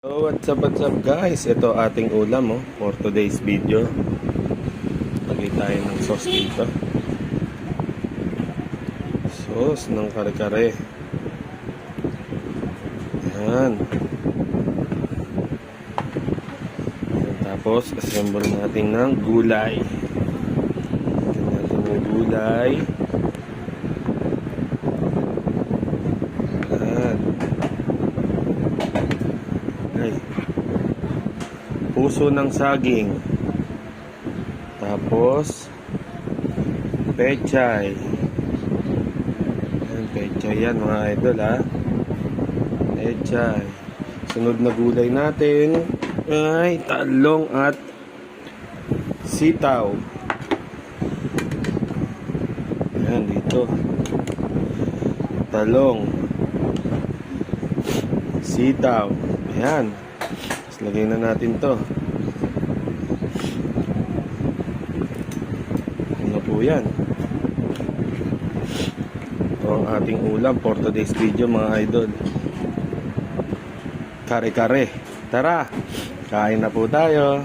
So what's up guys? Ito ating ulam for today's video. Lagay tayo ng sauce dito. Sauce ng kare-kare. Yan. Tapos assemble natin ng gulay. Lagyan natin ng gulay. Puso ng saging, tapos pechay. Pechay yan mga idol pechay. Sunod na gulay natin ay talong at sitaw. Yan dito, talong, sitaw. Ayan. Lagay na natin to. Ano po yan? Ito ang ating ulam for today's video mga idol. Kare-kare. Tara, kain na po tayo.